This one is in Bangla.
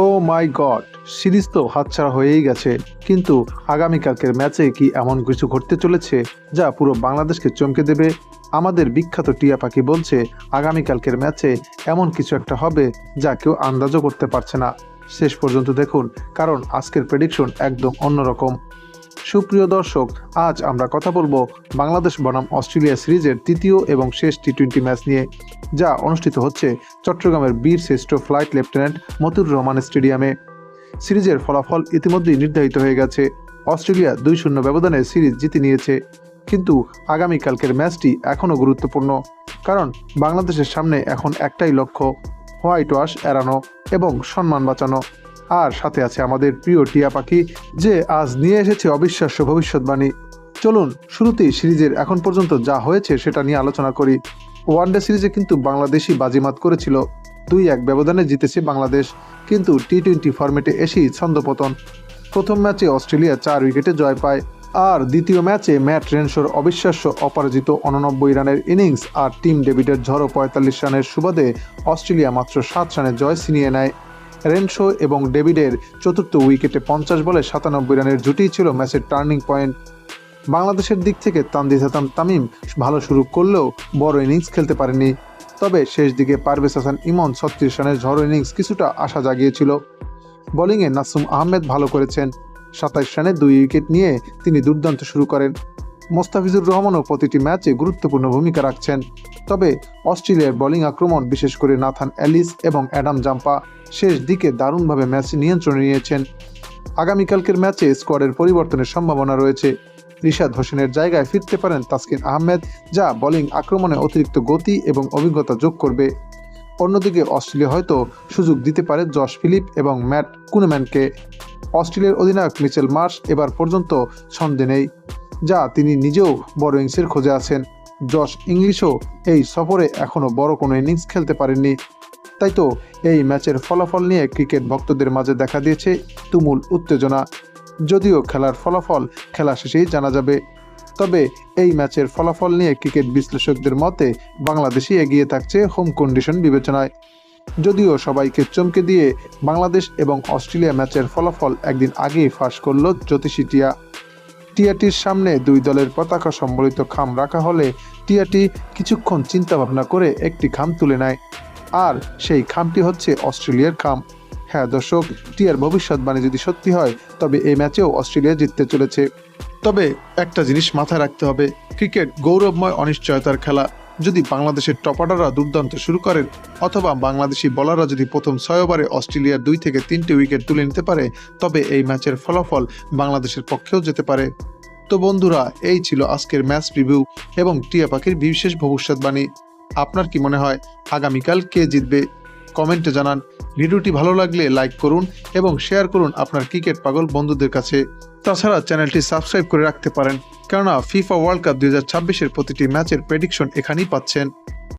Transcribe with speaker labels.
Speaker 1: ও মাই গড, সিরিজ তো হাতছাড়া হয়েই গেছে, কিন্তু আগামীকালকের ম্যাচে কি এমন কিছু ঘটতে চলেছে যা পুরো বাংলাদেশকে চমকে দেবে? আমাদের বিখ্যাত টিয়া পাখি বলছে আগামীকালকের ম্যাচে এমন কিছু একটা হবে যা কেউ আন্দাজও করতে পারছে না। শেষ পর্যন্ত দেখুন, কারণ আজকের প্রেডিকশন একদম অন্যরকম। সুপ্রিয় দর্শক, আজ আমরা কথা বলবো বাংলাদেশ বনাম অস্ট্রেলিয়া সিরিজের তৃতীয় এবং শেষ টি-20 ম্যাচ নিয়ে, যা অনুষ্ঠিত হচ্ছে চট্টগ্রামের বীর শ্রেষ্ঠ ফ্লাইট লেফটেন্যান্ট মতিউর রহমান স্টেডিয়ামে। সিরিজের ফলাফল ইতিমধ্যেই নির্ধারিত হয়ে গেছে। অস্ট্রেলিয়া 2-0 ব্যবধানে সিরিজ জিতে নিয়েছে। কিন্তু আগামীকালকের ম্যাচটি এখনও গুরুত্বপূর্ণ, কারণ বাংলাদেশের সামনে এখন একটাই লক্ষ্য, হোয়াইট ওয়াশ এড়ানো এবং সম্মান বাঁচানো। আর সাথে আছে আমাদের প্রিয় টিয়া পাখি, যে আজ নিয়ে এসেছে অবিশ্বাস্য ভবিষ্যৎবাণী। চলুন শুরুতেই সিরিজের এখন পর্যন্ত যা হয়েছে সেটা নিয়ে আলোচনা করি। ওয়ানডে সিরিজে কিন্তু বাংলাদেশই বাজিমাত করেছিল, 2-1 ব্যবধানে জিতেছে বাংলাদেশ। কিন্তু টি-20 ফরম্যাটে এসেই ছন্দপতন। প্রথম ম্যাচে অস্ট্রেলিয়া 4 উইকেটে জয় পায়, আর দ্বিতীয় ম্যাচে ম্যাট রেনশোর অবিশ্বাস্য অপরাজিত 89 রানের ইনিংস আর টিম ডেভিডের ঝড়ো 45 রানের সুবাদে অস্ট্রেলিয়া মাত্র 7 রানে জয় ছিনিয়ে নেয়। রেনশো এবং ডেভিডের চতুর্থ উইকেটে 50 বলে 97 রানের জুটিই ছিল ম্যাচের টার্নিং পয়েন্ট। বাংলাদেশের দিক থেকে তানজিদ হাসান তামিম ভালো শুরু করলেও বড় ইনিংস খেলতে পারেনি। তবে শেষ দিকে পারভেজ হাসান ইমন 36 রানের ঝড়ো ইনিংস কিছুটা আশা জাগিয়েছিল। বোলিংয়ে নাসুম আহমেদ ভালো করেছেন, 27 রানে 2 উইকেট নিয়ে তিনি দুর্দান্ত শুরু করেন। মোস্তাফিজুর রহমানও প্রতিটি ম্যাচে গুরুত্বপূর্ণ ভূমিকা রাখছেন। তবে অস্ট্রেলিয়ার বোলিং আক্রমণ, বিশেষ করে নাথান এলিস এবং অ্যাডাম জাম্পা শেষ দিকে দারুণভাবে ম্যাচ নিয়ন্ত্রণে নিয়েছেন। আগামীকালকের ম্যাচে স্কোয়াডের পরিবর্তনের সম্ভাবনা রয়েছে। রিশাদ হোসেনের জায়গায় ফিরতে পারেন তাসকিন আহমেদ, যা বোলিং আক্রমণে অতিরিক্ত গতি এবং অভিজ্ঞতা যোগ করবে। অন্যদিকে অস্ট্রেলিয়া হয়তো সুযোগ দিতে পারে জশ ফিলিপ এবং ম্যাট কুনেম্যানকে। অস্ট্রেলিয়ার অধিনায়ক মিচেল মার্শ এবার পর্যন্ত ছন্দে নেই, যা তিনি নিজেও বড় ইনিংসের খোঁজে আছেন। জশ ইংলিশও এই সফরে এখনও বড় কোনো ইনিংস খেলতে পারেননি। তাই তো এই ম্যাচের ফলাফল নিয়ে ক্রিকেট ভক্তদের মাঝে দেখা দিয়েছে তুমুল উত্তেজনা। যদিও খেলার ফলাফল খেলা শেষেই জানা যাবে, তবে এই ম্যাচের ফলাফল নিয়ে ক্রিকেট বিশ্লেষকদের মতে বাংলাদেশই এগিয়ে থাকছে হোম কন্ডিশন বিবেচনায়। যদিও সবাইকে চমকে দিয়ে বাংলাদেশ এবং অস্ট্রেলিয়া ম্যাচের ফলাফল একদিন আগেই ফাঁস করল জ্যোতিষী টিয়া। টিয়াটির সামনে দুই দলের পতাকা সম্বলিত খাম রাখা হলে টিয়াটি কিছুক্ষণ চিন্তা ভাবনা করে একটি খাম তুলে নেয়, আর সেই খামটি হচ্ছে অস্ট্রেলিয়ার খাম। হ্যাঁ দর্শক, টিয়ার ভবিষ্যৎবাণী যদি সত্যি হয় তবে এই ম্যাচেও অস্ট্রেলিয়া জিততে চলেছে। তবে একটা জিনিস মাথায় রাখতে হবে, ক্রিকেট গৌরবময় অনিশ্চয়তার খেলা। যদি বাংলাদেশের টপ অর্ডাররা দুর্দান্ত শুরু করেন, অথবা বাংলাদেশি বোলাররা যদি প্রথম 6 ওভারে অস্ট্রেলিয়ার 2 থেকে 3টে উইকেট তুলে নিতে পারে, তবে এই ম্যাচের ফলাফল বাংলাদেশের পক্ষেও যেতে পারে। তো বন্ধুরা, এই ছিল আজকের ম্যাচ রিভিউ এবং টিয়া পাখির বিশেষ ভবিষ্যৎবাণী। আপনার কি মনে হয় আগামীকাল কে জিতবে? কমেন্টে জানান। ভিডিওটি ভালো লাগলে লাইক করুন এবং শেয়ার করুন আপনার ক্রিকেট পাগল বন্ধুদের কাছে। তাছাড়া চ্যানেলটি সাবস্ক্রাইব করে রাখতে পারেন, কেননা ফিফা ওয়ার্ল্ড কাপ 2026-এর প্রতিটি ম্যাচের প্রেডিকশন এখানেই পাচ্ছেন।